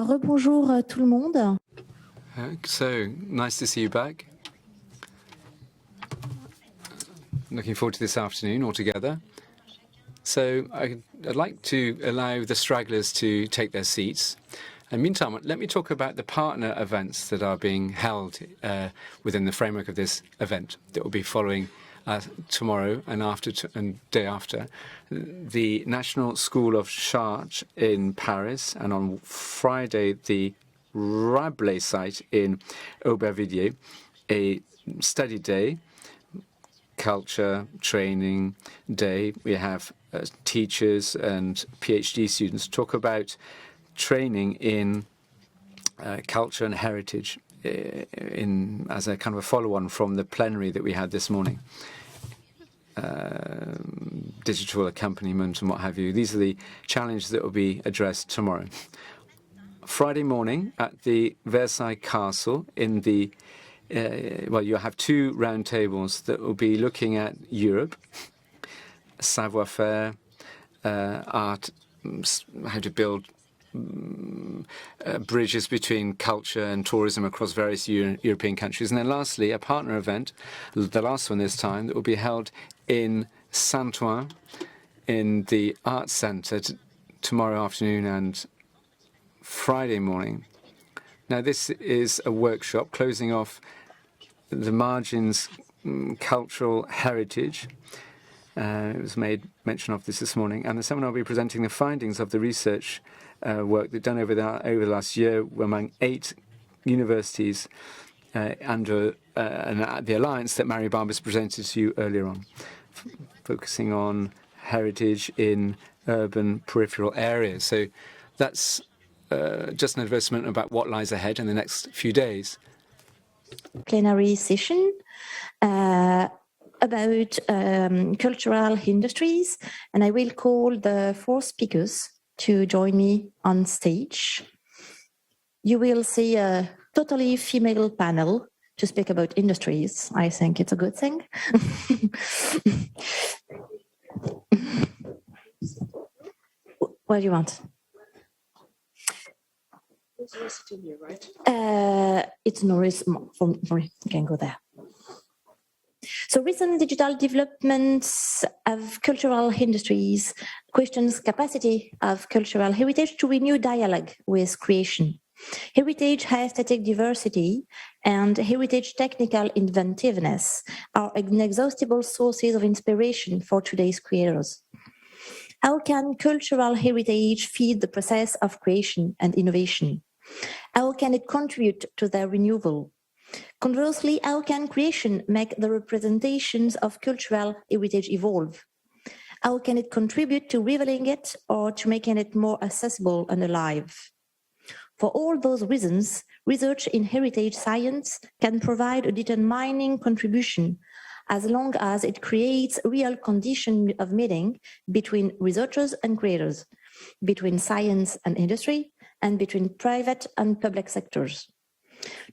Rebonjour tout le monde. So, nice to see you back. Looking forward to this afternoon altogether. So I'd like to allow the stragglers to take their seats. And meantime, let me talk about the partner events that are being held within the framework of this event that will be following tomorrow and day after. The National School of Chartres in Paris, and on Friday, the Rabelais site in Aubervilliers, a study day, culture, training day. We have teachers and PhD students talk about training in culture and heritage as a kind of a follow-on from the plenary that we had this morning. Digital accompaniment and what have you. These are the challenges that will be addressed tomorrow. Friday morning at the Versailles Castle in the you have two round tables that will be looking at Europe, savoir-faire, art, how to build bridges between culture and tourism across various European countries. And then lastly, a partner event, the last one this time, that will be held in Saint-Ouen in the Arts Centre tomorrow afternoon and Friday morning. Now, this is a workshop closing off the Margins Cultural Heritage. It was made mention of this morning. And the seminar will be presenting the findings of the research work that's done over the last year among 8 universities under the alliance that Mary Barbers presented to you earlier on, focusing on heritage in urban peripheral areas. So that's just an advertisement about what lies ahead in the next few days. Plenary session about cultural industries, and I will call the 4 speakers to join me on stage. You will see a totally female panel to speak about industries. I think it's a good thing. What do you want? Here, right? It's Norris. You can go there. So recent digital developments of cultural industries questions capacity of cultural heritage to renew dialogue with creation. Heritage aesthetic diversity and heritage technical inventiveness are inexhaustible sources of inspiration for today's creators. How can cultural heritage feed the process of creation and innovation? How can it contribute to their renewal? Conversely, how can creation make the representations of cultural heritage evolve? How can it contribute to revealing it or to making it more accessible and alive? For all those reasons, research in heritage science can provide a determining contribution as long as it creates a real condition of meeting between researchers and creators, between science and industry, and between private and public sectors.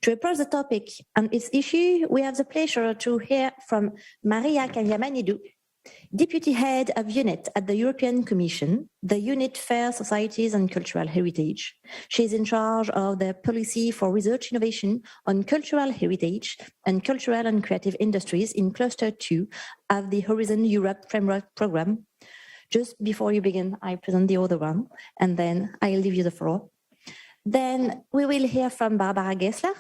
To approach the topic and its issue, we have the pleasure to hear from Maria Kanyamanidou, Deputy Head of Unit at the European Commission, the unit Fair Societies and Cultural Heritage. She is in charge of the policy for research innovation on cultural heritage and cultural and creative industries in Cluster 2 of the Horizon Europe Framework Programme. Just before you begin, I present the other one, and then I'll leave you the floor. Then we will hear from Barbara Gessler.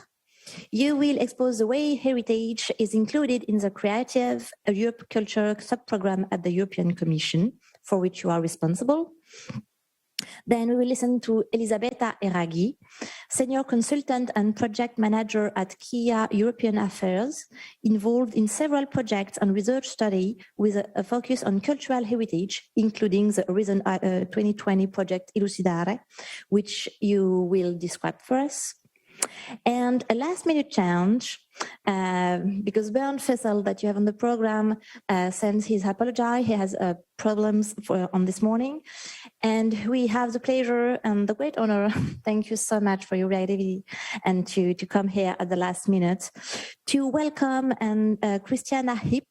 You will expose the way heritage is included in the Creative Europe Culture subprogram at the European Commission, for which you are responsible. Then we will listen to Elisabetta Eraghi, Senior Consultant and Project Manager at Kia European Affairs, involved in several projects and research study with a focus on cultural heritage, including the Horizon 2020 project Elucidare, which you will describe for us. And a last-minute challenge, because Bernd Fessel, that you have on the program, sends his apology. He has problems on this morning. And we have the pleasure and the great honor, thank you so much for your reactivity and to come here at the last minute, to welcome Christiana Hipp,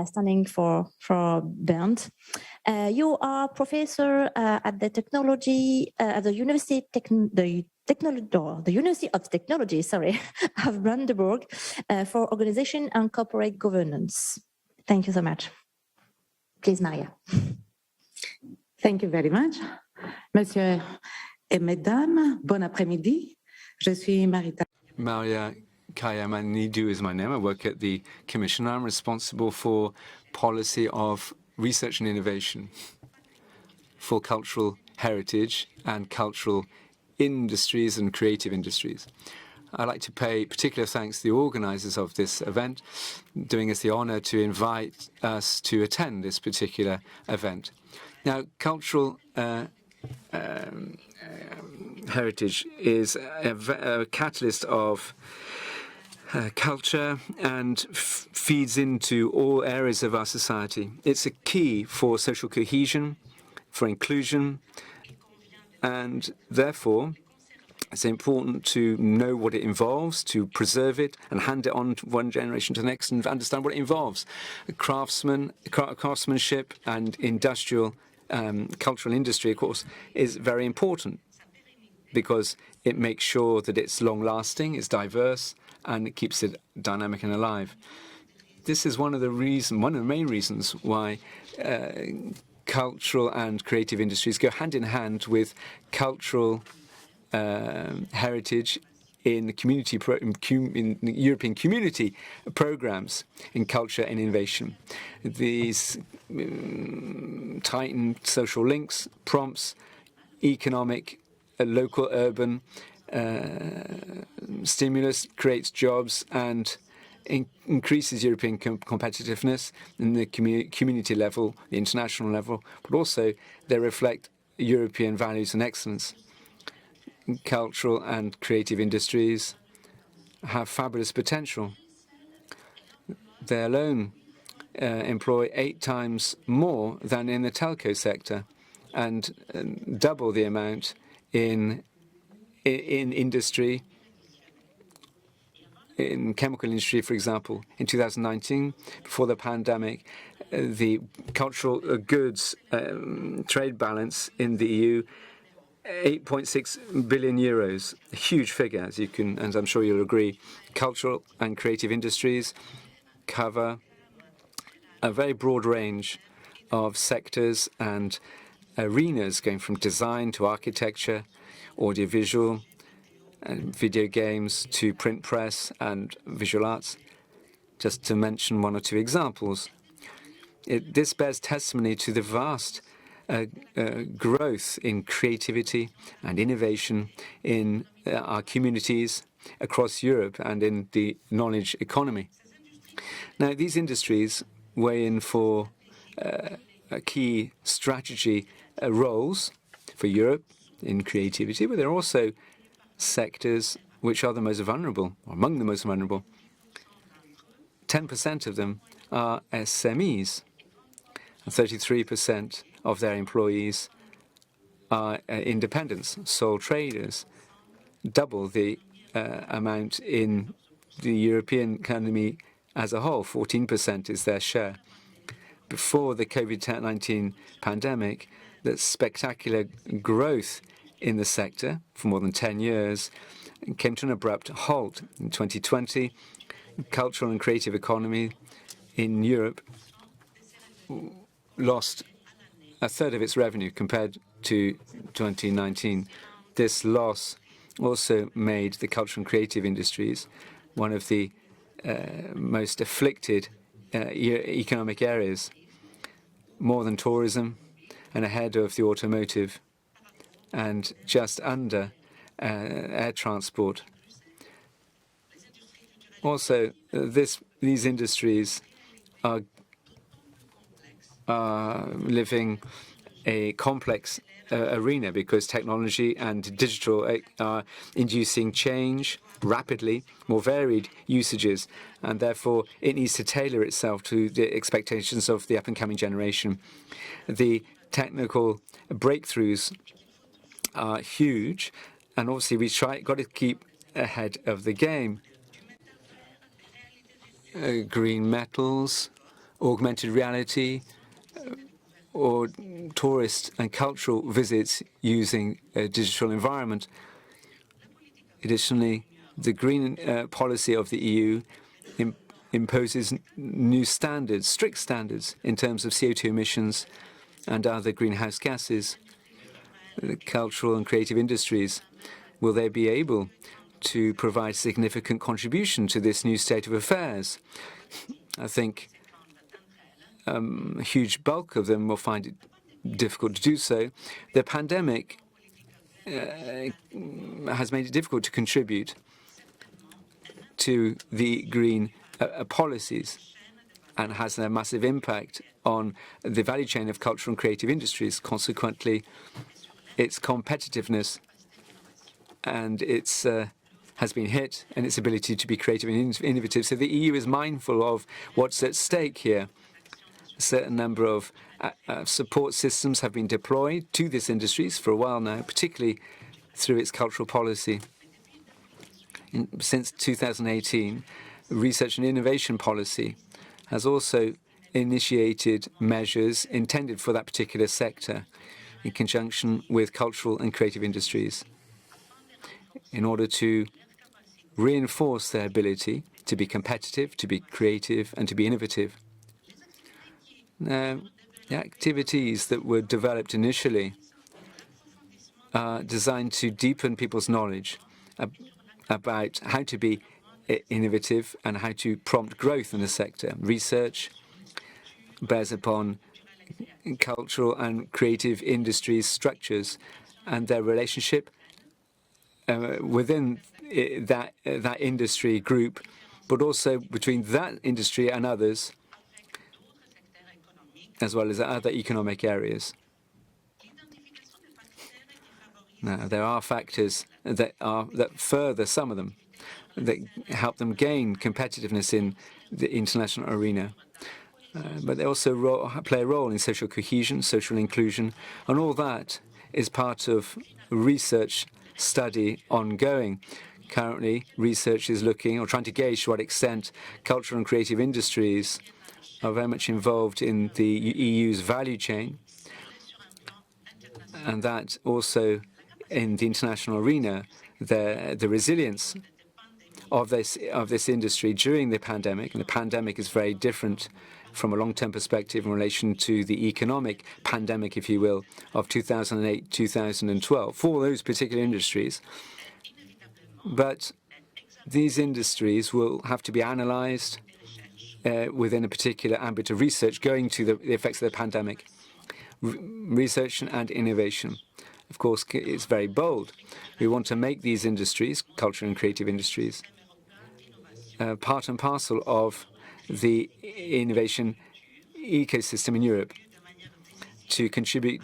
standing for Bernd. You are professor at the at the University of Technology, sorry, of Brandenburg for organization and corporate governance. Thank you so much. Please, Maria. Thank you very much. Monsieur et mesdames, bon après-midi. Je suis Maria Kayamanidou is my name. I work at the Commission. I'm responsible for policy of research and innovation for cultural heritage and cultural industries and creative industries. I'd like to pay particular thanks to the organisers of this event, doing us the honour to invite us to attend this particular event. Now, cultural heritage is a catalyst of culture and feeds into all areas of our society. It's a key for social cohesion, for inclusion, and therefore it's important to know what it involves, to preserve it and hand it on to one generation to the next and understand what it involves. Craftsmanship and industrial cultural industry, of course, is very important because it makes sure that it's long-lasting, it's diverse, and it keeps it dynamic and alive. This is one of the main reasons why cultural and creative industries go hand in hand with cultural heritage in the European community programs in culture and innovation. These tighten social links, prompts economic, local, urban stimulus, creates jobs, and increases European competitiveness in the community level, the international level, but also they reflect European values and excellence. Cultural and creative industries have fabulous potential. They alone employ 8 times more than in the telco sector and double the amount in industry, in chemical industry, for example. In 2019, before the pandemic, the cultural goods trade balance in the EU 8.6 billion euros, a huge figure, as I'm sure you'll agree. Cultural and creative industries cover a very broad range of sectors and arenas, going from design to architecture, audiovisual, and video games to print press and visual arts, just to mention 1 or 2 examples. This bears testimony to the vast growth in creativity and innovation in our communities across Europe and in the knowledge economy. Now, these industries weigh in for key strategy roles for Europe in creativity, but there are also sectors which are the most vulnerable, or among the most vulnerable. 10% of them are SMEs, and 33% of their employees are independents, sole traders, double the amount in the European economy as a whole. 14% is their share. Before the COVID-19 pandemic, the spectacular growth in the sector for more than 10 years came to an abrupt halt. In 2020, the cultural and creative economy in Europe lost a third of its revenue compared to 2019. This loss also made the cultural and creative industries one of the most afflicted economic areas, more than tourism and ahead of the automotive and just under air transport. Also, these industries are living a complex arena because technology and digital are inducing change rapidly, more varied usages, and therefore it needs to tailor itself to the expectations of the up-and-coming generation. The technical breakthroughs are huge, and obviously we've got to keep ahead of the game. Green metals augmented reality, or tourist and cultural visits using a digital environment. Additionally, the green policy of the EU imposes new standards, strict standards, in terms of CO2 emissions and other greenhouse gases. The cultural and creative industries, will they be able to provide significant contribution to this new state of affairs? I think a huge bulk of them will find it difficult to do so. The pandemic has made it difficult to contribute to the green policies and has a massive impact on the value chain of cultural and creative industries. Consequently, its competitiveness and its has been hit, and its ability to be creative and innovative. So the EU is mindful of what's at stake here. A certain number of support systems have been deployed to these industries for a while now, particularly through its cultural policy. Since 2018, research and innovation policy has also initiated measures intended for that particular sector in conjunction with cultural and creative industries in order to reinforce their ability to be competitive, to be creative, and to be innovative. Now, the activities that were developed initially are designed to deepen people's knowledge about how to be innovative and how to prompt growth in the sector. Research bears upon cultural and creative industries' structures and their relationship within that industry group, but also between that industry and others, as well as other economic areas. Now, there are factors that further some of them, that help them gain competitiveness in the international arena. But they also play a role in social cohesion, social inclusion, and all that is part of research study ongoing. Currently, research is looking or trying to gauge to what extent cultural and creative industries are very much involved in the EU's value chain, and that also in the international arena, the resilience of this industry during the pandemic. And the pandemic is very different from a long-term perspective in relation to the economic pandemic, if you will, of 2008-2012 for those particular industries. But these industries will have to be analyzed within a particular ambit of research going to the effects of the pandemic. Research and innovation, of course, is very bold. We want to make these industries, cultural and creative industries, part and parcel of the innovation ecosystem in Europe, to contribute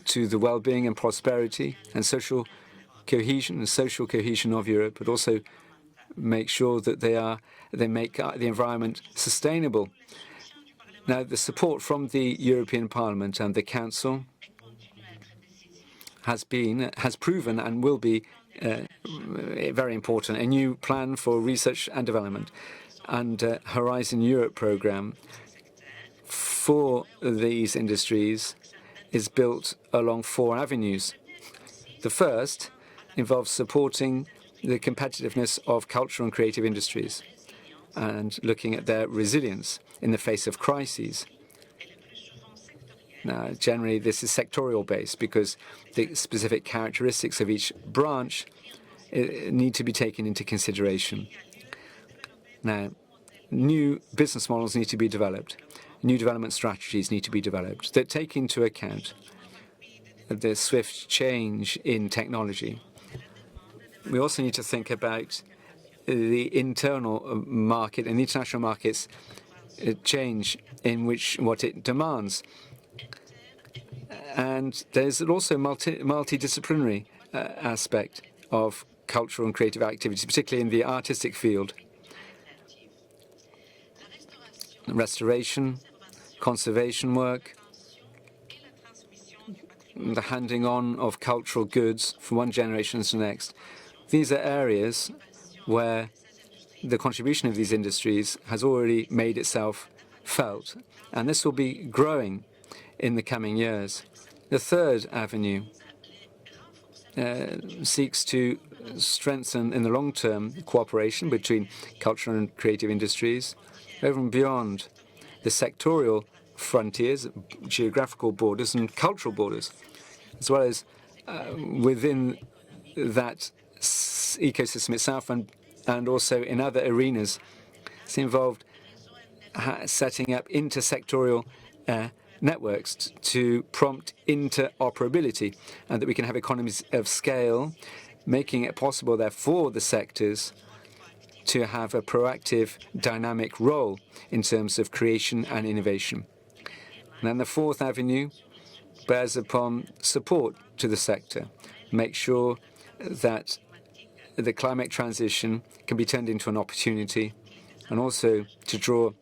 to the well-being and prosperity and social cohesion of Europe, but also make sure that they make the environment sustainable. Now, the support from the European Parliament and the Council has proven and will be very important. A new plan for research and development and Horizon Europe program for these industries is built along 4 avenues. The first involves supporting the competitiveness of cultural and creative industries and looking at their resilience in the face of crises. Now, generally, this is sectorial based because the specific characteristics of each branch need to be taken into consideration. Now, new business models need to be developed. New development strategies need to be developed that take into account the swift change in technology. We also need to think about the internal market and the international markets change in what it demands. And there's also multidisciplinary aspect of cultural and creative activities, particularly in the artistic field. Restoration, conservation work, the handing on of cultural goods from one generation to the next. These are areas where the contribution of these industries has already made itself felt, and this will be growing in the coming years. The third avenue seeks to strengthen in the long term cooperation between cultural and creative industries over and beyond the sectorial frontiers, geographical borders and cultural borders, as well as within that ecosystem itself and also in other arenas. It's involved setting up intersectorial networks to prompt interoperability, and that we can have economies of scale, making it possible there for the sectors to have a proactive, dynamic role in terms of creation and innovation. And then the fourth avenue bears upon support to the sector, make sure that the climate transition can be turned into an opportunity, and also to draw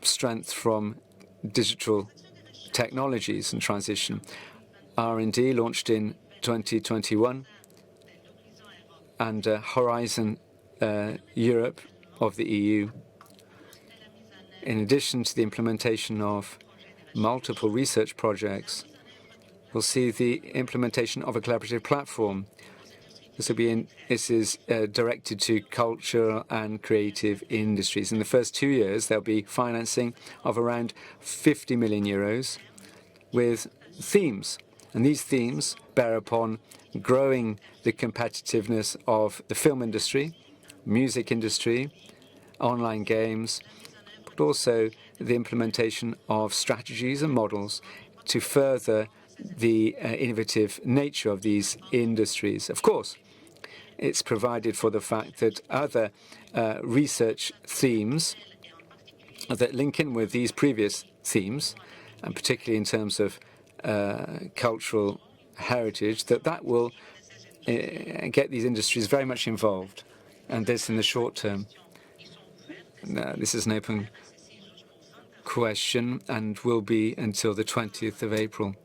strength from digital technologies and transition. R&D launched in 2021, and Horizon Europe of the EU, in addition to the implementation of multiple research projects, will see the implementation of a collaborative platform. This is directed to cultural and creative industries. In the first 2 years, there'll be financing of around 50 million euros with themes. And these themes bear upon growing the competitiveness of the film industry, music industry, online games, but also the implementation of strategies and models to further the innovative nature of these industries. Of course, it's provided for the fact that other research themes that link in with these previous themes, and particularly in terms of cultural heritage, that will get these industries very much involved, and this in the short term. This is an open question and will be until the 20th of April.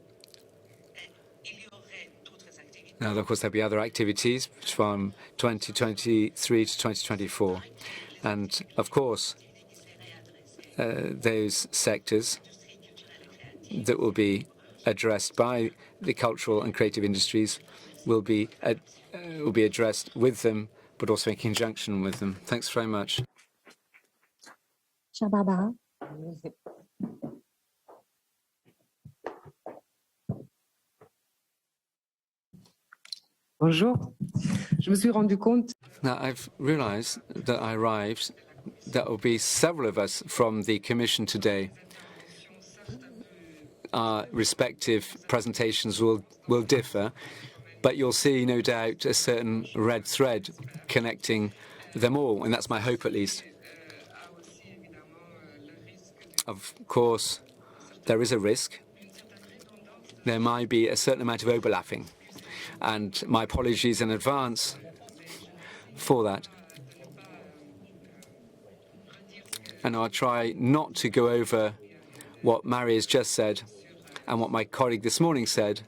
Now, of course, there'll be other activities from 2023 to 2024. And, of course, those sectors that will be addressed by the cultural and creative industries will be addressed with them, but also in conjunction with them. Thanks very much. Barbara. Bonjour. Je me suis rendu compte. Now, I've realized that I arrived, there will be several of us from the Commission today. Our respective presentations will differ, but you'll see, no doubt, a certain red thread connecting them all, and that's my hope at least. Of course, there is a risk. There might be a certain amount of overlapping, and my apologies in advance for that. And I'll try not to go over what Marie has just said and what my colleague this morning said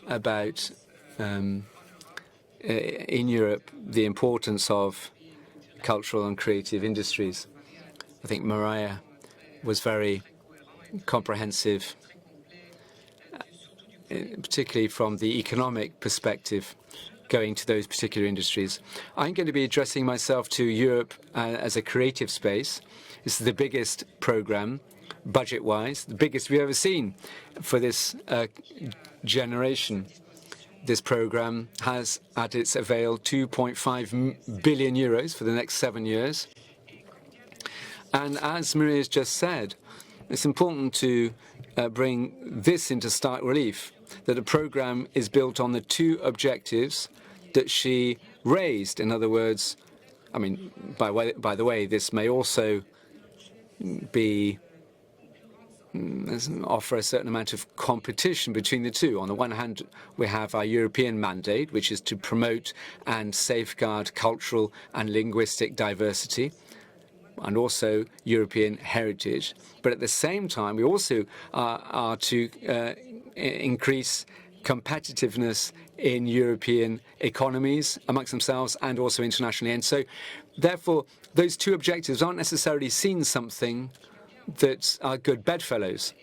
about, in Europe, the importance of cultural and creative industries. I think Maria was very comprehensive, particularly from the economic perspective, going to those particular industries. I'm going to be addressing myself to Europe as a creative space. This is the biggest program, budget-wise, the biggest we've ever seen for this generation. This program has at its avail 2.5 billion euros for the next 7 years. And as Maria has just said, it's important to bring this into stark relief, that the program is built on the two objectives that she raised. In other words, I mean, by the way, this may also be offer a certain amount of competition between the two. On the one hand, we have our European mandate, which is to promote and safeguard cultural and linguistic diversity, and also European heritage. But at the same time, we also are to increase competitiveness in European economies amongst themselves and also internationally. And so, therefore, those two objectives aren't necessarily seen something that are good bedfellows.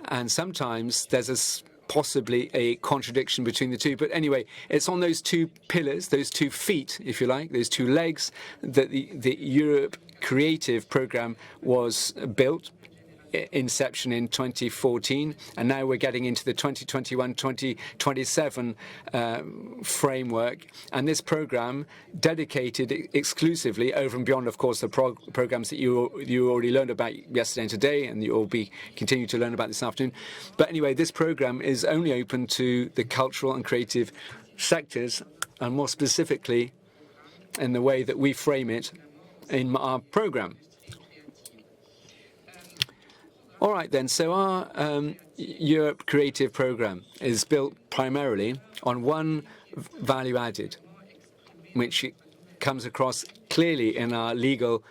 And sometimes there's possibly a contradiction between the two. But anyway, it's on those two pillars, those 2 feet, if you like, those 2 legs, that the Europe Creative Programme was built. Inception in 2014, and now we're getting into the 2021-2027 framework. And this program, dedicated exclusively over and beyond, of course, the programs that you already learned about yesterday and today, and you'll be continue to learn about this afternoon. But anyway, this program is only open to the cultural and creative sectors, and more specifically, in the way that we frame it in our program. All right, then. So our Europe Creative Programme is built primarily on one value added, which comes across clearly in our legal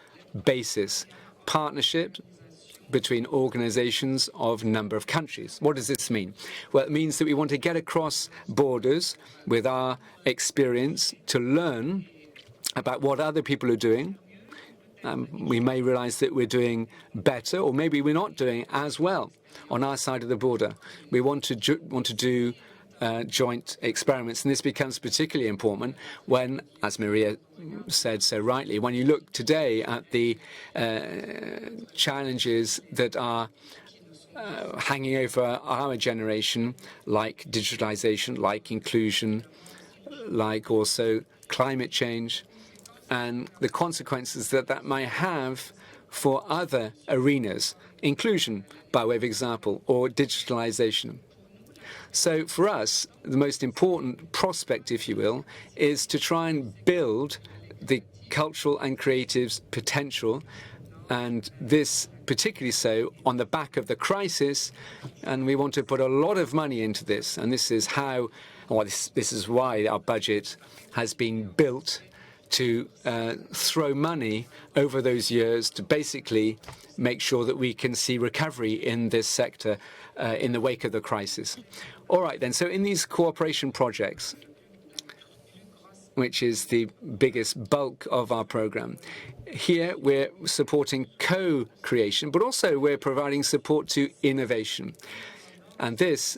basis: partnership between organizations of a number of countries. What does this mean? Well, it means that we want to get across borders with our experience to learn about what other people are doing. We may realize that we're doing better, or maybe we're not doing as well on our side of the border. We want to do joint experiments, and this becomes particularly important when, as Maria said so rightly, when you look today at the challenges that are hanging over our generation, like digitalization, like inclusion, like also climate change, and the consequences that that may have for other arenas, inclusion, by way of example, or digitalization. So for us, the most important prospect, if you will, is to try and build the cultural and creative potential, and this particularly so on the back of the crisis, and we want to put a lot of money into this, and this is how, well, this is why our budget has been built to throw money over those years to basically make sure that we can see recovery in this sector in the wake of the crisis. All right, then. So in these cooperation projects, which is the biggest bulk of our program, here we're supporting co-creation, but also we're providing support to innovation. And this,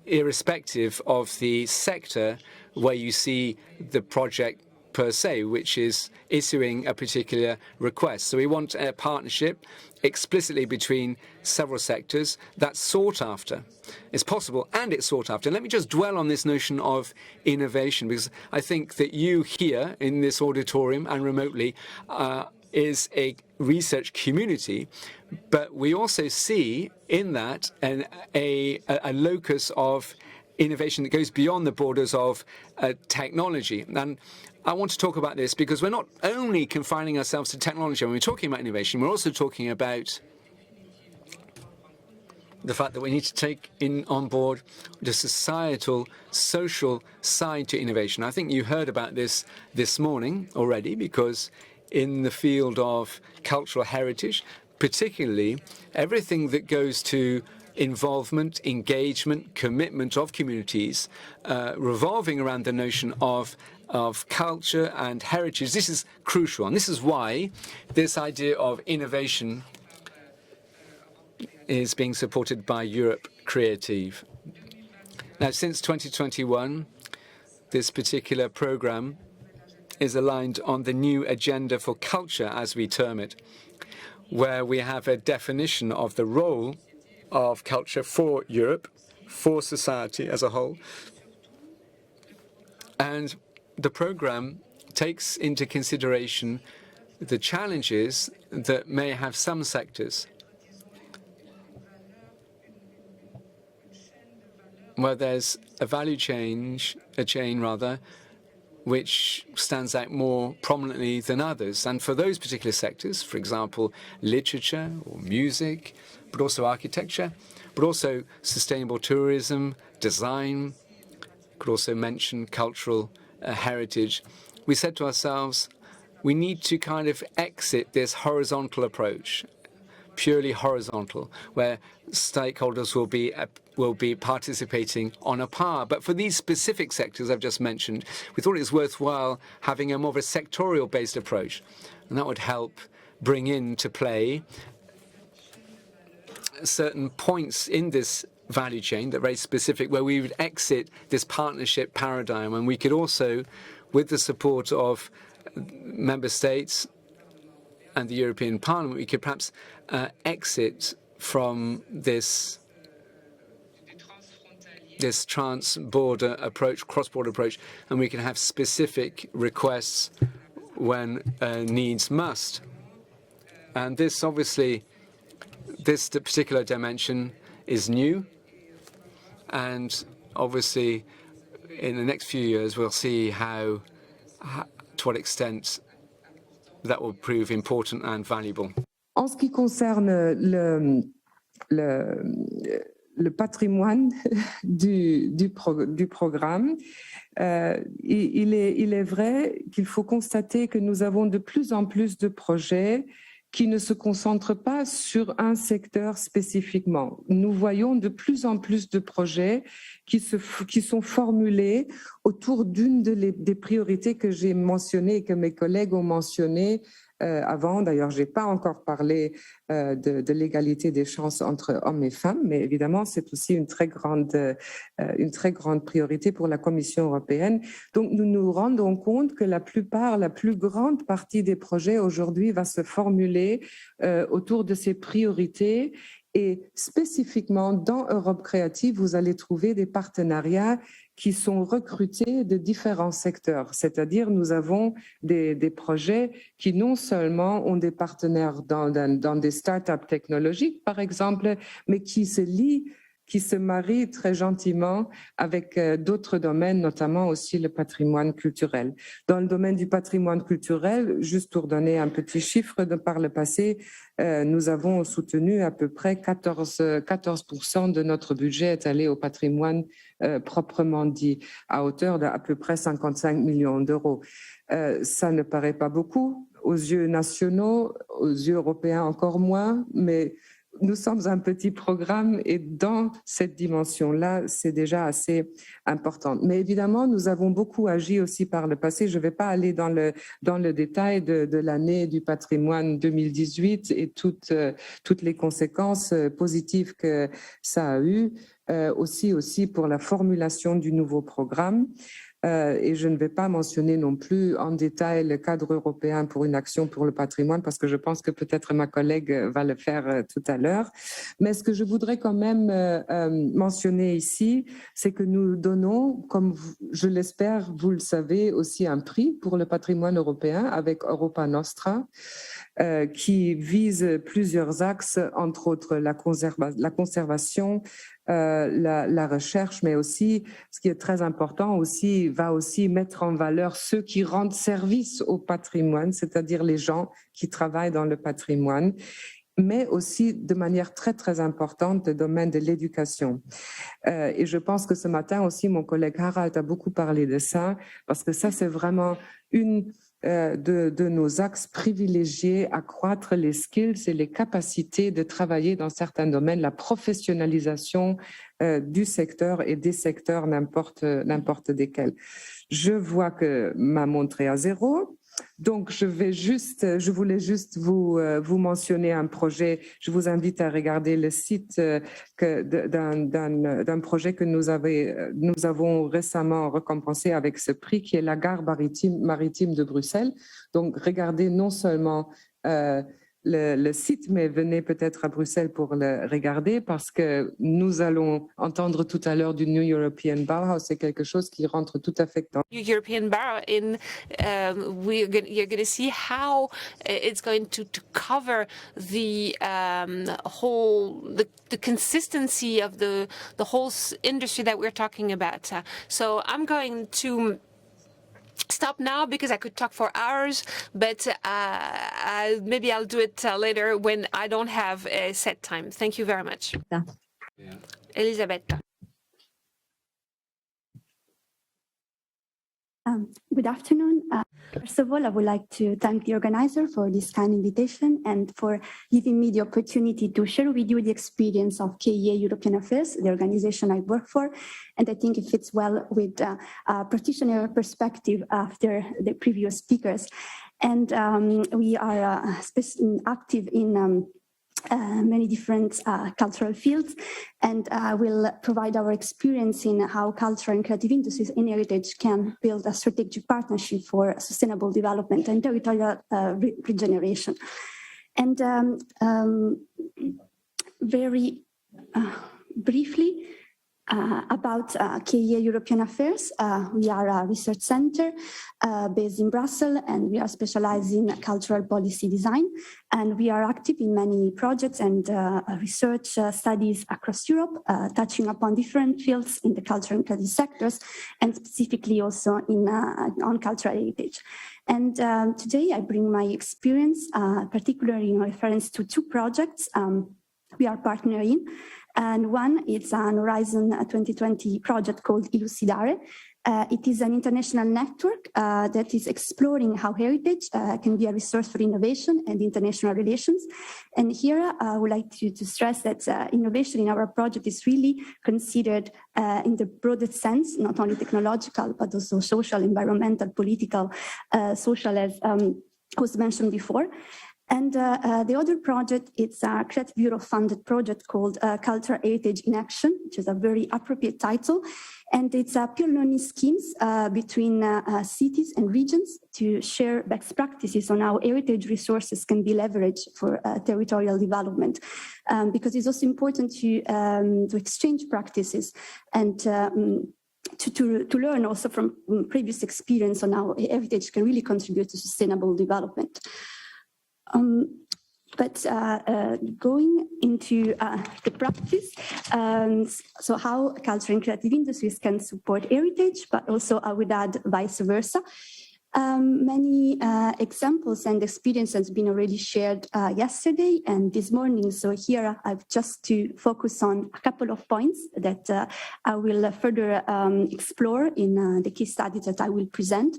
irrespective of the sector where you see the project per se, which is issuing a particular request. So we want a partnership explicitly between several sectors that's sought after. It's possible and it's sought after. And let me just dwell on this notion of innovation, because I think that you here in this auditorium and remotely is a research community, but we also see in that a locus of innovation that goes beyond the borders of technology. And I want to talk about this because we're not only confining ourselves to technology. When we're talking about innovation, we're also talking about the fact that we need to take on board the societal, social side to innovation. I think you heard about this morning already, because in the field of cultural heritage, particularly everything that goes to involvement, engagement, commitment of communities, revolving around the notion of culture and heritage. This is crucial, and this is why this idea of innovation is being supported by Europe Creative. Now, since 2021, this particular program is aligned on the new agenda for culture, as we term it, where we have a definition of the role of culture for Europe, for society as a whole. And the program takes into consideration the challenges that may have some sectors, where there's a value chain, which stands out more prominently than others. And for those particular sectors, for example, literature or music, but also architecture, but also sustainable tourism, design, could also mention cultural heritage, we said to ourselves, we need to kind of exit this horizontal approach, purely horizontal, where stakeholders will be participating on a par. But for these specific sectors I've just mentioned, we thought it was worthwhile having a more of a sectorial-based approach, and that would help bring into play certain points in this value chain that are very specific, where we would exit this partnership paradigm, and we could also, with the support of member states and the European Parliament, we could perhaps exit from this trans-border approach, cross-border approach, and we can have specific requests when needs must. And this, obviously, this particular dimension is new, and obviously in the next few years we'll see to what extent that will prove important and valuable. En ce qui concerne le patrimoine du programme, il est vrai qu'il faut constater que nous avons de plus en plus de projets qui ne se concentrent pas sur un secteur spécifiquement. Nous voyons de plus en plus de projets qui sont formulés autour d'une des priorités que j'ai mentionnées et que mes collègues ont mentionnées avant. D'ailleurs, je n'ai pas encore parlé de l'égalité des chances entre hommes et femmes, mais évidemment, c'est aussi une très grande priorité pour la Commission européenne. Donc, nous nous rendons compte que la plus grande partie des projets aujourd'hui va se formuler autour de ces priorités. Et spécifiquement dans Europe Créative, vous allez trouver des partenariats qui sont recrutés de différents secteurs. C'est-à-dire, nous avons des projets qui non seulement ont des partenaires dans des startups technologiques, par exemple, mais qui se marient très gentiment avec d'autres domaines, notamment aussi le patrimoine culturel. Dans le domaine du patrimoine culturel, juste pour donner un petit chiffre, par le passé, nous avons soutenu à peu près 14% de notre budget est allé au patrimoine proprement dit, à hauteur d'à peu près 55 millions d'euros. Ça ne paraît pas beaucoup aux yeux nationaux, aux yeux européens encore moins, mais nous sommes un petit programme et dans cette dimension-là, c'est déjà assez important. Mais évidemment, nous avons beaucoup agi aussi par le passé. Je ne vais pas aller dans le détail de l'année du patrimoine 2018 et toutes les conséquences positives que ça a eu, aussi pour la formulation du nouveau programme. Et je ne vais pas mentionner non plus en détail le cadre européen pour une action pour le patrimoine parce que je pense que peut-être ma collègue va le faire tout à l'heure. Mais ce que je voudrais quand même mentionner ici, c'est que nous donnons, comme je l'espère, vous le savez, aussi un prix pour le patrimoine européen avec Europa Nostra, qui vise plusieurs axes, entre autres la conservation, la recherche, mais aussi, ce qui est très important aussi, va aussi mettre en valeur ceux qui rendent service au patrimoine, c'est-à-dire les gens qui travaillent dans le patrimoine, mais aussi de manière très, très importante le domaine de l'éducation. Et je pense que ce matin aussi, mon collègue Harald a beaucoup parlé de ça, parce que ça, c'est vraiment une de nos axes privilégiés, accroître les skills et les capacités de travailler dans certains domaines, la professionnalisation du secteur et des secteurs n'importe desquels. Je vois que ma montre est à 0. Donc, je voulais juste vous mentionner un projet. Je vous invite à regarder le site d'un projet que nous avons récemment récompensé avec ce prix, qui est la gare maritime de Bruxelles. Donc, regardez non seulement le site, mais venez peut-être à Bruxelles pour le regarder parce que nous allons entendre tout à l'heure du New European Bauhaus. C'est quelque chose qui rentre tout à fait dans European Bauhaus. You're going to see how it's going to cover the the consistency of the whole industry that we're talking about. So I'm going to stop now because I could talk for hours, but maybe I'll do it later when I don't have a set time. Thank you very much. Yeah. Elisabeth. Good afternoon. First of all, I would like to thank the organizer for this kind invitation and for giving me the opportunity to share with you the experience of KEA European Affairs, the organization I work for. And I think it fits well with a practitioner perspective after the previous speakers. And we are active in many different cultural fields, and will provide our experience in how culture and creative industries in heritage can build a strategic partnership for sustainable development and territorial regeneration. And very briefly, about KEA European Affairs. We are a research center based in Brussels, and we are specialized in cultural policy design. And we are active in many projects and research studies across Europe, touching upon different fields in the cultural and creative sectors, and specifically also in on cultural heritage. And today I bring my experience, particularly in reference to two projects we are partnering. And one is an Horizon 2020 project called Elucidare. It is an international network that is exploring how heritage can be a resource for innovation and international relations. And here I would like to stress that innovation in our project is really considered in the broadest sense, not only technological, but also social, environmental, political, social, as was mentioned before. And the other project, it's a Creative Europe funded project called Cultural Heritage in Action, which is a very appropriate title. And it's a peer learning schemes between cities and regions to share best practices on how heritage resources can be leveraged for territorial development. Because it's also important to exchange practices and to learn also from previous experience on how heritage can really contribute to sustainable development. But going into the practice, so how culture and creative industries can support heritage, but also I would add vice versa. Many examples and experience has been already shared yesterday and this morning. So here I've just to focus on a couple of points that I will further explore in the case study that I will present.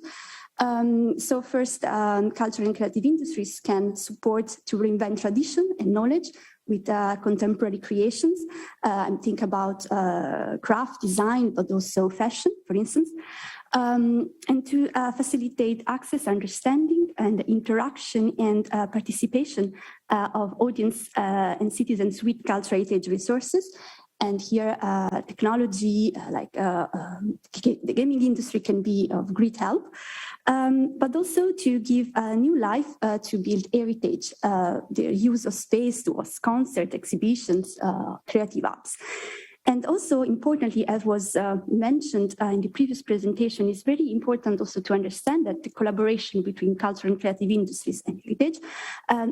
So first, culture and creative industries can support to reinvent tradition and knowledge with contemporary creations. And think about craft, design, but also fashion, for instance. And to facilitate access, understanding, and interaction and participation of audience and citizens with cultural heritage resources. And here, technology, like the gaming industry can be of great help, but also to give a new life to build heritage, the use of space to host concerts, exhibitions, creative apps. And also, importantly, as was mentioned in the previous presentation, it's very important also to understand that the collaboration between culture and creative industries and heritage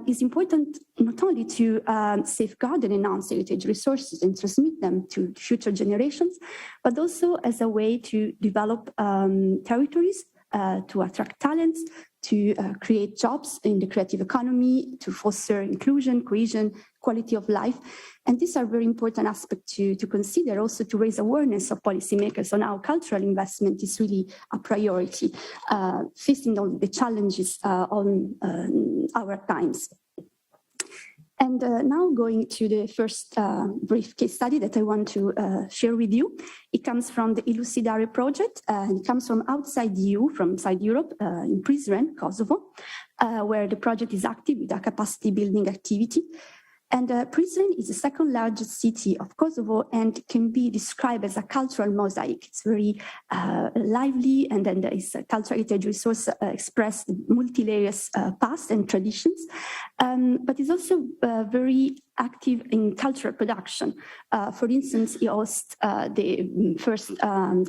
is important not only to safeguard and enhance heritage resources and transmit them to future generations, but also as a way to develop territories, to attract talents, to create jobs in the creative economy, to foster inclusion, cohesion, quality of life. And these are very important aspects to consider, also to raise awareness of policymakers on how cultural investment is really a priority, facing all the challenges on our times. And now going to the first brief case study that I want to share with you. It comes from the Elucidare project. It comes from outside the EU, from inside Europe, in Prizren, Kosovo, where the project is active with a capacity building activity. And Prizren is the second largest city of Kosovo and can be described as a cultural mosaic. It's very lively, and then there is a cultural heritage resource expressed in multi-layers past and traditions, but it's also very active in cultural production. For instance, he hosts the first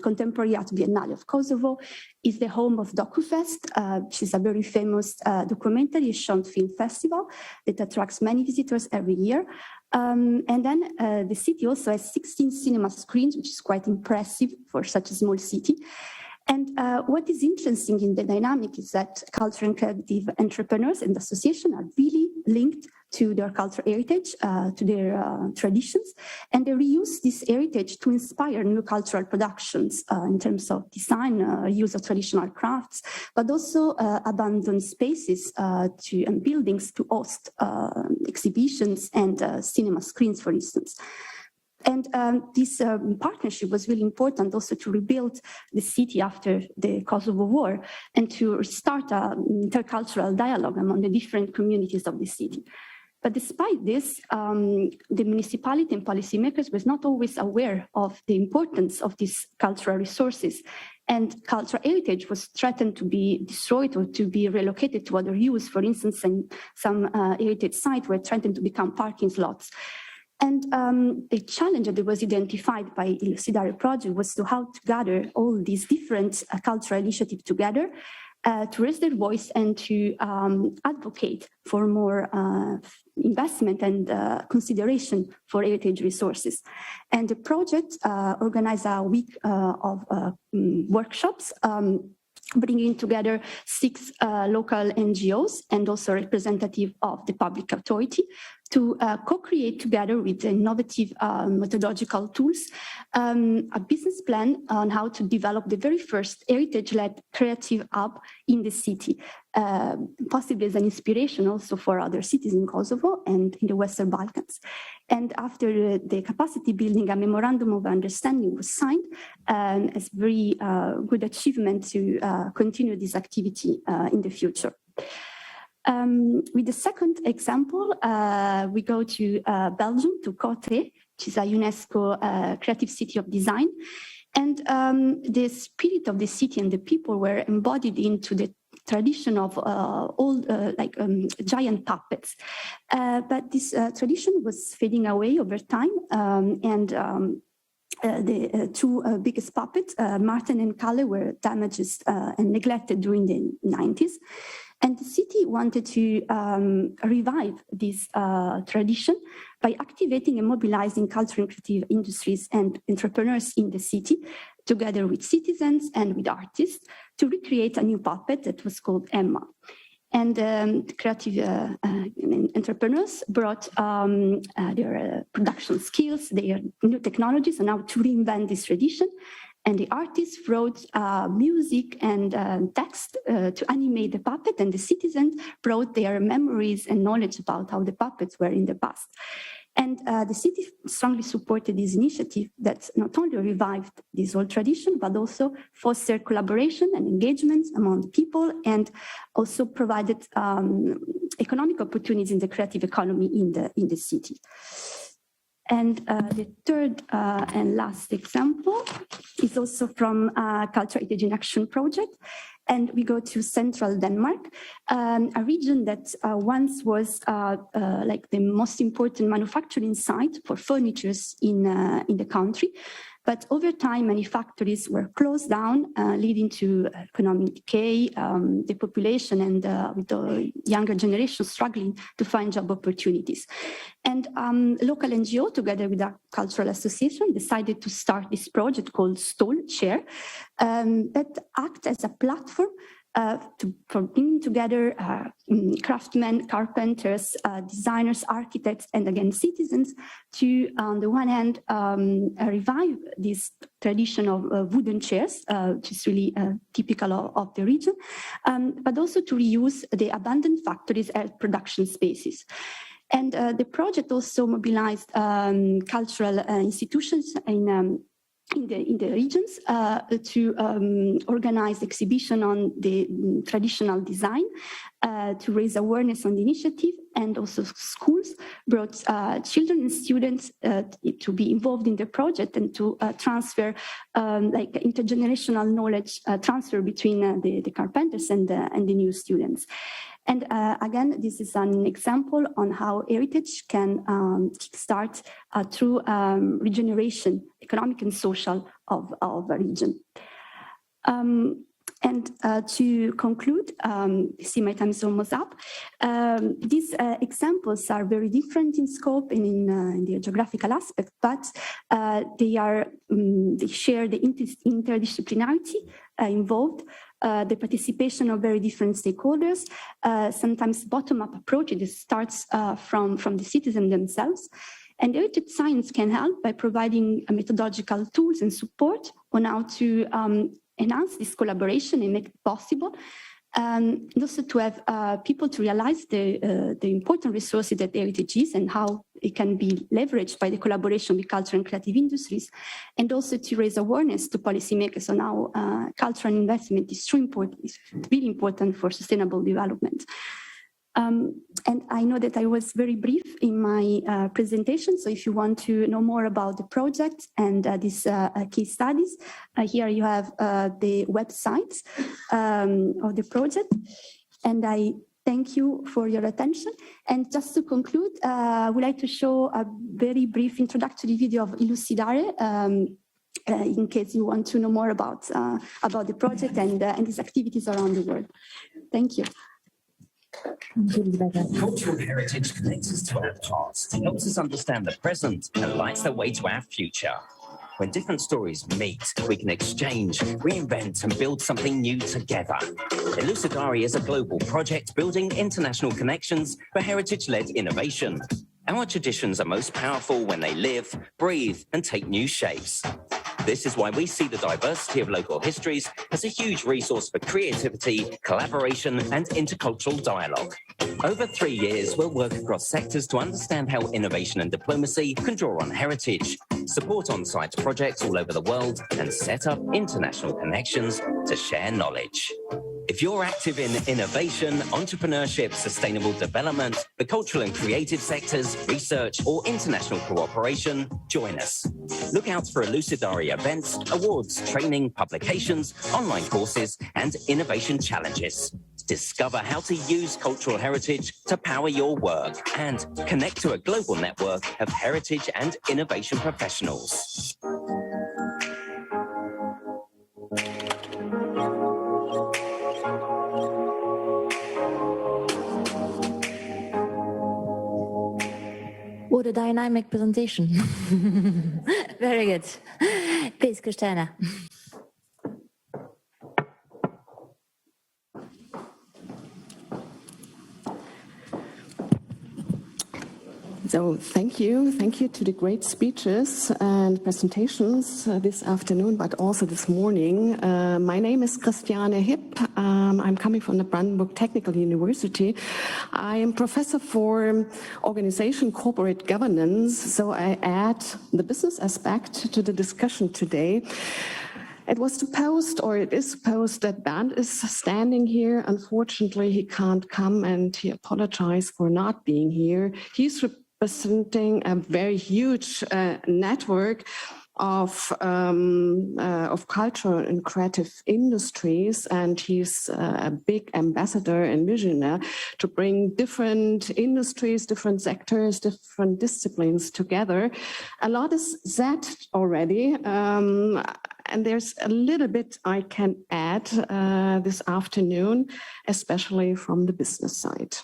contemporary art biennale of Kosovo, is the home of DocuFest, which is a very famous documentary short film festival that attracts many visitors every year. And then the city also has 16 cinema screens, which is quite impressive for such a small city. And what is interesting in the dynamic is that cultural and creative entrepreneurs and associations are really linked to their cultural heritage, to their traditions, and they reuse this heritage to inspire new cultural productions in terms of design, use of traditional crafts, but also abandoned spaces and buildings to host exhibitions and cinema screens, for instance. And this partnership was really important also to rebuild the city after the Kosovo War and to restart an intercultural dialogue among the different communities of the city. But despite this, the municipality and policymakers were not always aware of the importance of these cultural resources, and cultural heritage was threatened to be destroyed or to be relocated to other use. For instance, some heritage sites were threatened to become parking slots. And the challenge that was identified by the Sidari project was to how to gather all these different cultural initiatives together to raise their voice and to advocate for more investment and consideration for heritage resources. And the project organized a week of workshops bringing together 6 local NGOs and also representative of the public authority to co-create together with innovative methodological tools a business plan on how to develop the very first heritage-led creative hub in the city, possibly as an inspiration also for other cities in Kosovo and in the Western Balkans. And after the capacity building, a memorandum of understanding was signed as very good achievement to continue this activity in the future. With the second example, we go to Belgium, to Cotteret, which is a UNESCO creative city of design. And the spirit of the city and the people were embodied into the tradition of old, giant puppets. But this tradition was fading away over time, and the 2 biggest puppets, Martin and Kalle, were damaged and neglected during the 90s. And the city wanted to revive this tradition by activating and mobilizing cultural and creative industries and entrepreneurs in the city, together with citizens and with artists, to recreate a new puppet that was called Emma. And the creative entrepreneurs brought their production skills, their new technologies, and now to reinvent this tradition. And the artists wrote music and text to animate the puppet, and the citizens brought their memories and knowledge about how the puppets were in the past. And the city strongly supported this initiative that not only revived this old tradition, but also fostered collaboration and engagement among people, and also provided economic opportunities in the creative economy in the city. And the third and last example is also from Cultural Heritage in Action project. And we go to central Denmark, a region that once was like the most important manufacturing site for furniture in the country. But over time, many factories were closed down, leading to economic decay, the population and with the younger generation struggling to find job opportunities. And local NGO, together with a cultural association, decided to start this project called Stol Chair that acts as a platform for bringing together craftsmen, carpenters, designers, architects, and again, citizens to, on the one hand, revive this tradition of wooden chairs, which is really typical of the region, but also to reuse the abandoned factories as production spaces. And the project also mobilized cultural institutions in the regions to organize exhibition on the traditional design, to raise awareness on the initiative, and also schools brought children and students to be involved in the project and to transfer like intergenerational knowledge transfer between the carpenters and the new students. And again, this is an example on how heritage can kickstart through regeneration, economic and social, of a region. And to conclude, see my time is almost up. These examples are very different in scope and in the geographical aspect, but they share the interdisciplinarity involved, the participation of very different stakeholders, sometimes bottom-up approach. It starts from the citizens themselves. And heritage science can help by providing methodological tools and support on how to enhance this collaboration and make it possible. And also to have people to realize the important resources that heritage is and how it can be leveraged by the collaboration with culture and creative industries, and also to raise awareness to policymakers on how cultural investment is really important for sustainable development. And I know that I was very brief in my presentation, so if you want to know more about the project and these case studies, here you have the websites of the project. And I thank you for your attention. And just to conclude, I would like to show a very brief introductory video of Elucidare, in case you want to know more about the project and these activities around the world. Thank you. Cultural heritage connects us to our past, helps us understand the present, and lights the way to our future. When different stories meet, we can exchange, reinvent, and build something new together. Elucidare is a global project building international connections for heritage-led innovation. Our traditions are most powerful when they live, breathe, and take new shapes. This is why we see the diversity of local histories as a huge resource for creativity, collaboration, and intercultural dialogue. Over 3 years, we'll work across sectors to understand how innovation and diplomacy can draw on heritage, support on-site projects all over the world, and set up international connections to share knowledge. If you're active in innovation, entrepreneurship, sustainable development, the cultural and creative sectors, research, or international cooperation, join us. Look out for Elucidare events, awards, training, publications, online courses, and innovation challenges. Discover how to use cultural heritage to power your work and connect to a global network of heritage and innovation professionals. What a dynamic presentation. Very good. Please, Christiana. So thank you to the great speeches and presentations this afternoon, but also this morning. My name is Christiane Hipp. I'm coming from the Brandenburg Technical University. I am professor for organization corporate governance, so I add the business aspect to the discussion today. It was supposed, or it is supposed, that Bernd is standing here. Unfortunately, he can't come, and he apologized for not being here. He's representing a very huge network of cultural and creative industries, and he's a big ambassador and visionary to bring different industries, different sectors, different disciplines together. A lot is said already, and there's a little bit I can add this afternoon, especially from the business side.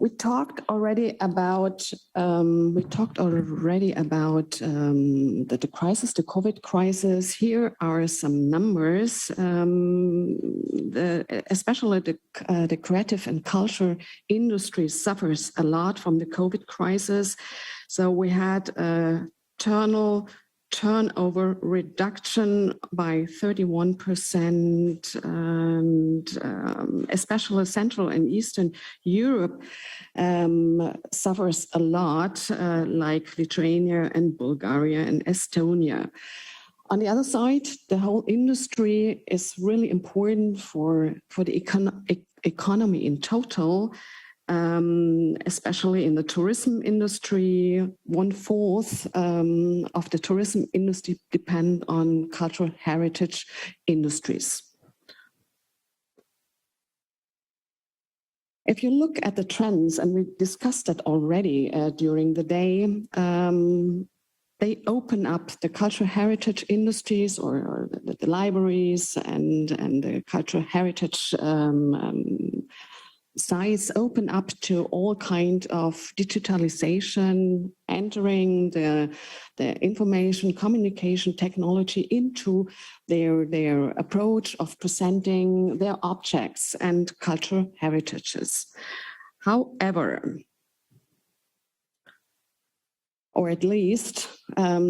We talked already about the crisis, the COVID crisis. Here are some numbers. Especially the creative and culture industry suffers a lot from the COVID crisis. So we had a turnover reduction by 31%, and especially Central and Eastern Europe suffers a lot, like Lithuania and Bulgaria and Estonia. On the other side, the whole industry is really important for the economy in total. Especially in the tourism industry, 1/4 of the tourism industry depend on cultural heritage industries. If you look at the trends, and we discussed that already during the day, they open up the cultural heritage industries or the libraries and the cultural heritage sites open up to all kind of digitalization, entering the information communication technology into their approach of presenting their objects and cultural heritages. However, or at least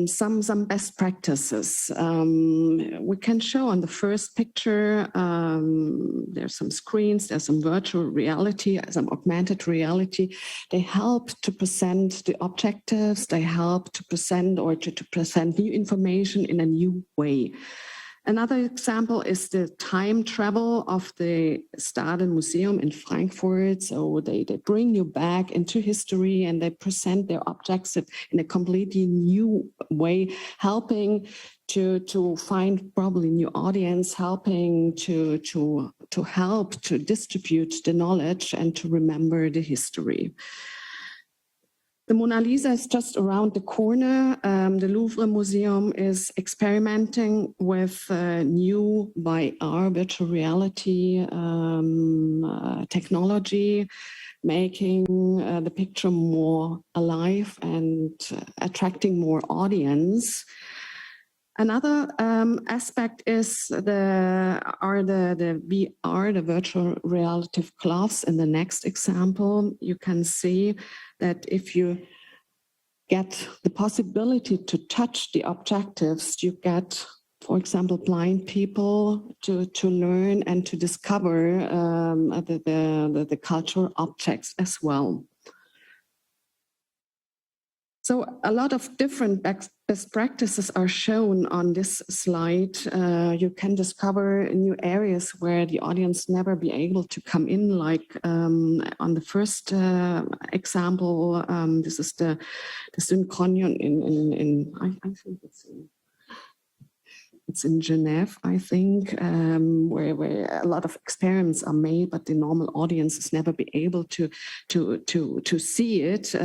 some best practices. We can show on the first picture, there's some screens, there's some virtual reality, some augmented reality. They help to present the objectives, they help to present or to present new information in a new way. Another example is the time travel of the Stade Museum in Frankfurt. So they bring you back into history and they present their objects in a completely new way, helping to find probably new audience, helping to help to distribute the knowledge and to remember the history. The Mona Lisa is just around the corner. The Louvre Museum is experimenting with new VR, virtual reality technology, making the picture more alive and attracting more audience. Another aspect is the VR, the virtual reality gloves. In the next example, you can see that if you get the possibility to touch the objectives, you get, for example, blind people to learn and to discover the cultural objects as well. So a lot of different best practices are shown on this slide. You can discover new areas where the audience never be able to come in, like on the first example, this is the Synchronyon in I think it's in Geneva, I think, where a lot of experiments are made, but the normal audience has never been able to see it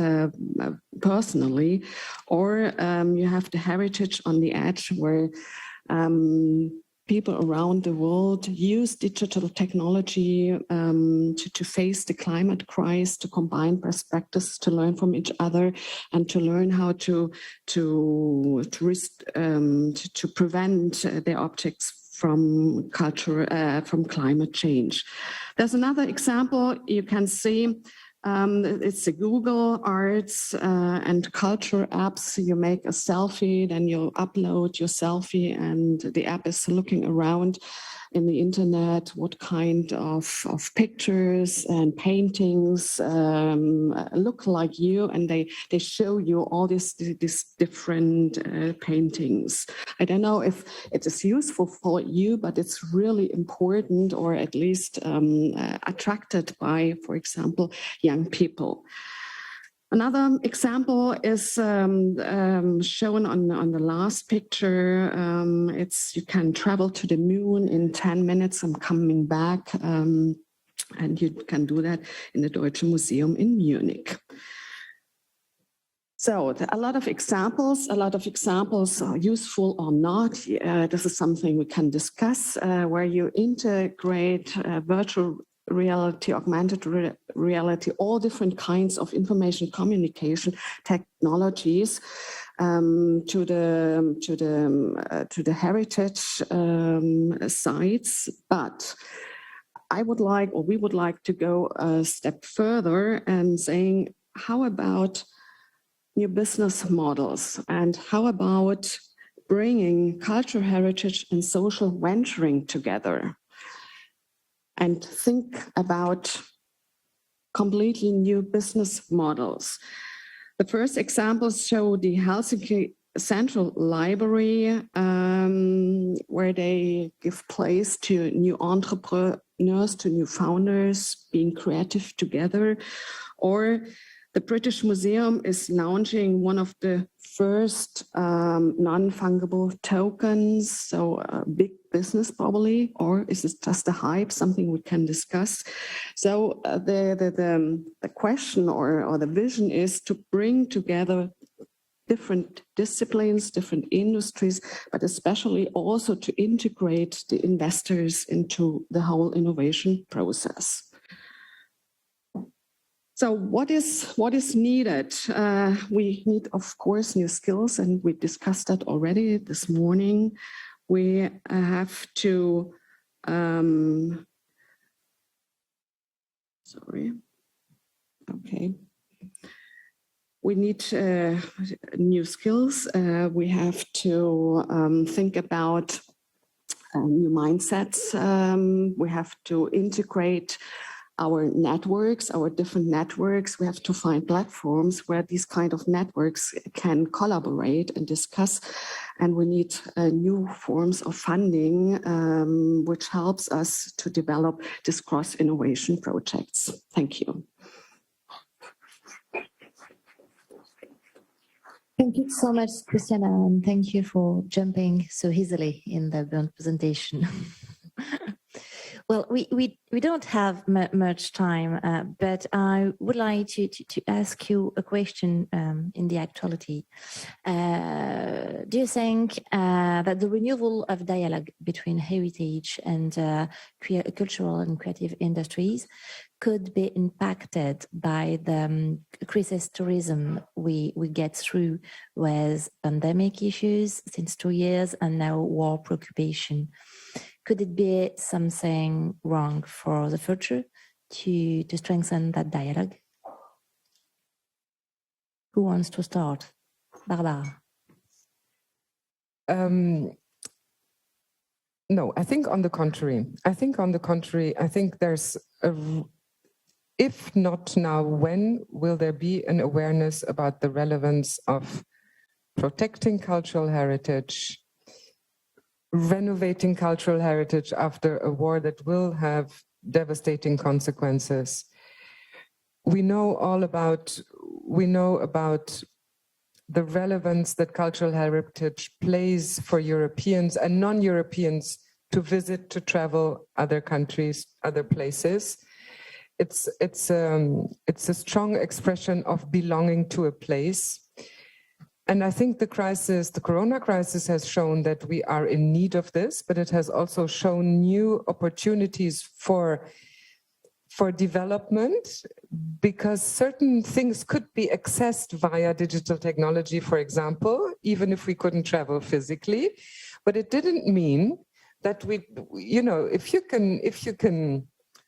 personally. Or you have the Heritage on the Edge, where people around the world use digital technology to face the climate crisis, to combine perspectives, to learn from each other, and to learn how to prevent their objects from climate change. There's another example you can see. It's the Google Arts and Culture apps. You make a selfie, then you upload your selfie, and the app is looking around in the internet what kind of pictures and paintings look like you, and they show you all these different paintings. I don't know if it is useful for you, but it's really important, or at least attracted by, for example, young people. Another example is shown on the last picture. You can travel to the moon in 10 minutes and coming back, and you can do that in the Deutsche Museum in Munich. So a lot of examples are useful or not. This is something we can discuss, where you integrate virtual reality, augmented reality, all different kinds of information communication technologies to the heritage sites. But we would like to go a step further and saying, how about new business models, and how about bringing cultural heritage and social venturing together? And think about completely new business models. The first examples show the Helsinki Central Library, where they give place to new entrepreneurs, to new founders, being creative together. Or the British Museum is launching one of the first non-fungible tokens, so a big business probably, or is it just a hype, something we can discuss? So the question or the vision is to bring together different disciplines, different industries, but especially also to integrate the investors into the whole innovation process. So what is needed? We need, of course, new skills, and we discussed that already this morning. We have to, we need new skills. We have to think about new mindsets. We have to integrate our networks, our different networks. We have to find platforms where these kind of networks can collaborate and discuss. And we need new forms of funding, which helps us to develop these cross-innovation projects. Thank you. Thank you so much, Christiana, and thank you for jumping so easily in the burnt presentation. Well, we don't have much time, but I would like to ask you a question in the actuality. Do you think that the renewal of dialogue between heritage and cultural and creative industries could be impacted by the crisis tourism we get through with pandemic issues since 2 years and now war preoccupation? Could it be something wrong for the future to strengthen that dialogue? Who wants to start? Barbara. No, I think on the contrary. I think there's if not now, when will there be an awareness about the relevance of protecting cultural heritage, renovating cultural heritage after a war that will have devastating consequences? We know about the relevance that cultural heritage plays for Europeans and non-Europeans to visit, to travel other countries, other places. It's a strong expression of belonging to a place. And I think the corona crisis has shown that we are in need of this, but it has also shown new opportunities for development, because certain things could be accessed via digital technology, for example, even if we couldn't travel physically. But it didn't mean that if you can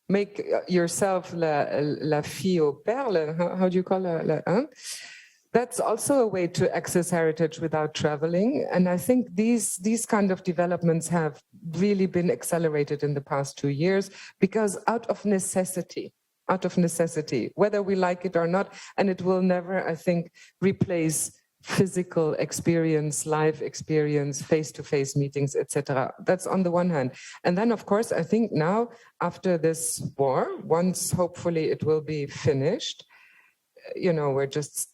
make yourself la fille aux perles, how do you call it? That's also a way to access heritage without traveling. And I think these kind of developments have really been accelerated in the past 2 years, because out of necessity, whether we like it or not, and it will never, I think, replace physical experience, live experience, face-to-face meetings, etc. That's on the one hand. And then, of course, I think now, after this war, once hopefully it will be finished, we're just,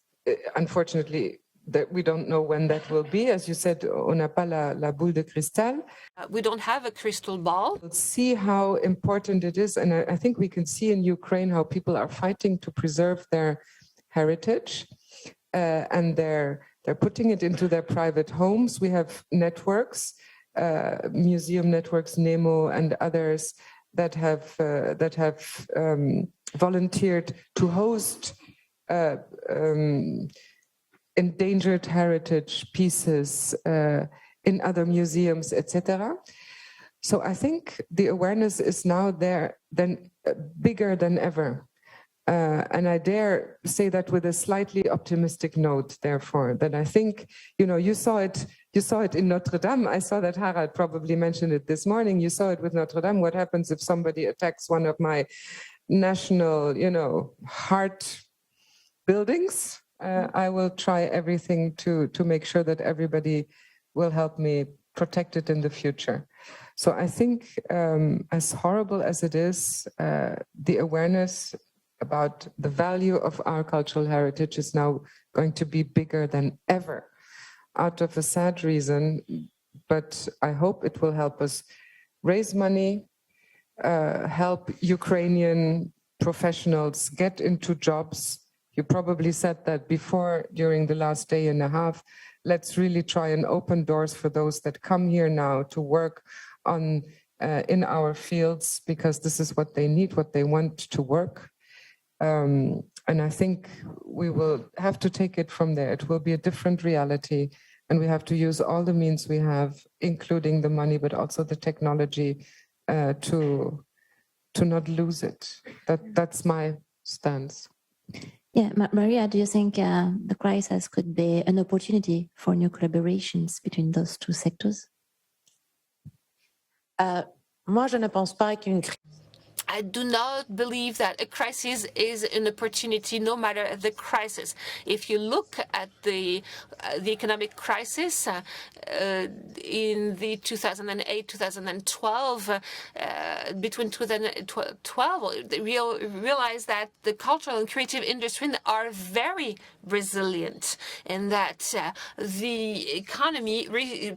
unfortunately, that we don't know when that will be. As you said, on n'a pas la boule de cristal. We don't have a crystal ball. We'll see how important it is. And I think we can see in Ukraine how people are fighting to preserve their heritage. And they're putting it into their private homes. We have networks, museum networks, Nemo and others that have volunteered to host endangered heritage pieces in other museums, etc. So I think the awareness is now there, bigger than ever. And I dare say that with a slightly optimistic note, therefore, that I think, you saw it in Notre Dame. I saw that Harald probably mentioned it this morning. You saw it with Notre Dame. What happens if somebody attacks one of my national, heart buildings? I will try everything to make sure that everybody will help me protect it in the future. So I think, as horrible as it is, the awareness about the value of our cultural heritage is now going to be bigger than ever, out of a sad reason. But I hope it will help us raise money, help Ukrainian professionals get into jobs. You probably said that before during the last day and a half. Let's really try and open doors for those that come here now to work on in our fields, because this is what they need, what they want to work. And I think we will have to take it from there. It will be a different reality, and we have to use all the means we have, including the money, but also the technology, to not lose it. That's my stance. Yeah, Maria, do you think the crisis could be an opportunity for new collaborations between those two sectors? Moi, je ne pense pas qu'une crise. I do not believe that a crisis is an opportunity, no matter the crisis. If you look at the economic crisis in the 2008-2012, between 2012, realize that the cultural and creative industries are very resilient, and that the economy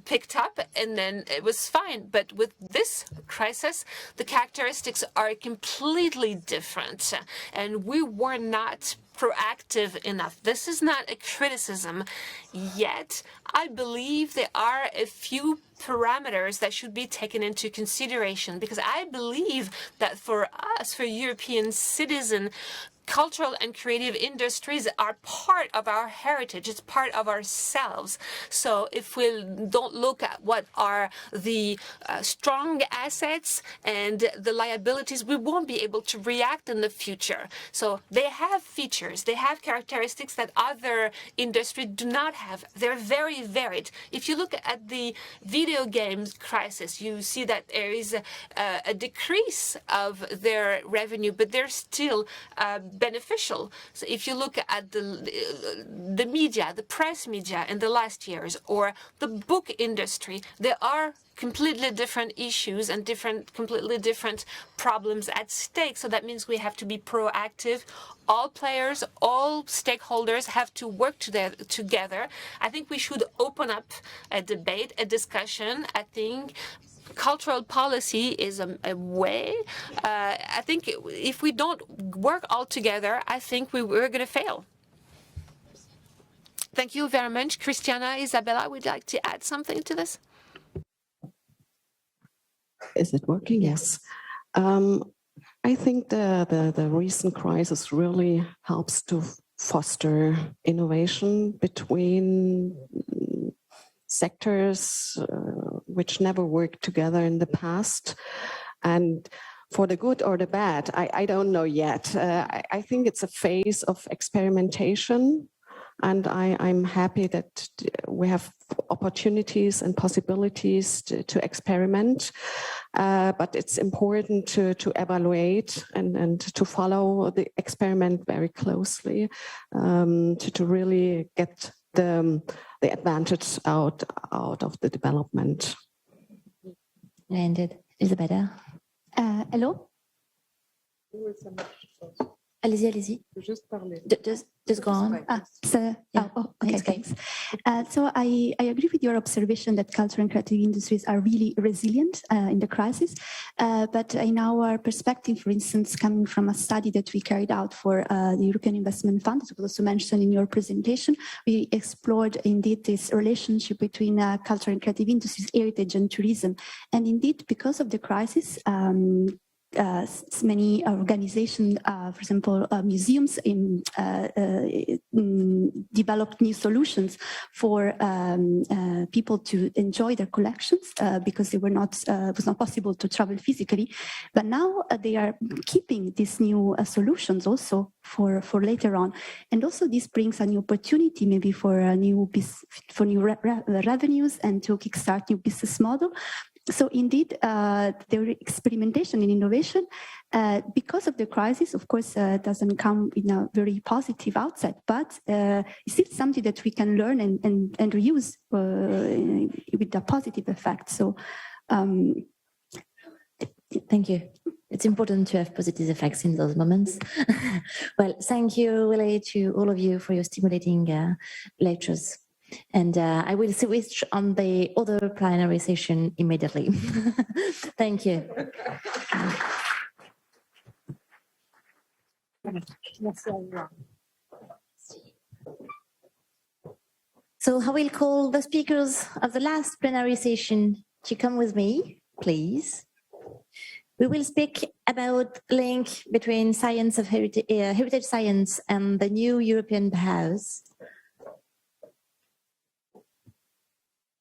picked up and then it was fine. But with this crisis, the characteristics are completely different, and we were not proactive enough. This is not a criticism, yet I believe there are a few parameters that should be taken into consideration, because I believe that for us, for European citizens, cultural and creative industries are part of our heritage. It's part of ourselves. So if we don't look at what are the strong assets and the liabilities, we won't be able to react in the future. So they have features, they have characteristics that other industries do not have. They're very varied. If you look at the video games crisis, you see that there is a decrease of their revenue, but they're still beneficial. So if you look at the media, the press media in the last years, or the book industry, there are completely different issues and completely different problems at stake. So that means we have to be proactive. All players, all stakeholders have to work together. I think we should open up a debate, a discussion. I think cultural policy is a way. I think if we don't work all together, I think we're going to fail. Thank you very much. Christiana, Isabella, would you like to add something to this? Is it working? Yes. I think the recent crisis really helps to foster innovation between sectors which never worked together in the past. And for the good or the bad, I don't know yet. I think it's a phase of experimentation, and I'm happy that we have opportunities and possibilities to experiment. But it's important to evaluate and to follow the experiment very closely, to really get the advantage out of the development. Indeed. Isabella? Hello? Allez-y. Juste parler. Just go on. Okay, thanks. So I agree with your observation that cultural and creative industries are really resilient in the crisis. But in our perspective, for instance, coming from a study that we carried out for the European Investment Fund, that was also mentioned in your presentation, we explored indeed this relationship between cultural and creative industries, heritage and tourism. And indeed, because of the crisis, many organizations, for example, museums, developed new solutions for people to enjoy their collections because it was not possible to travel physically. But now they are keeping these new solutions also for later on, and also this brings a new opportunity maybe for new revenues and to kickstart new business model. So indeed, the experimentation and innovation, because of the crisis, of course, doesn't come in a very positive outset, but it's still something that we can learn and reuse with a positive effect. So, thank you. It's important to have positive effects in those moments. Well, thank you really to all of you for your stimulating lectures. And I will switch on the other plenary session immediately. Thank you. So I will call the speakers of the last plenary session to come with me, please. We will speak about link between science of heritage science and the new European Bauhaus.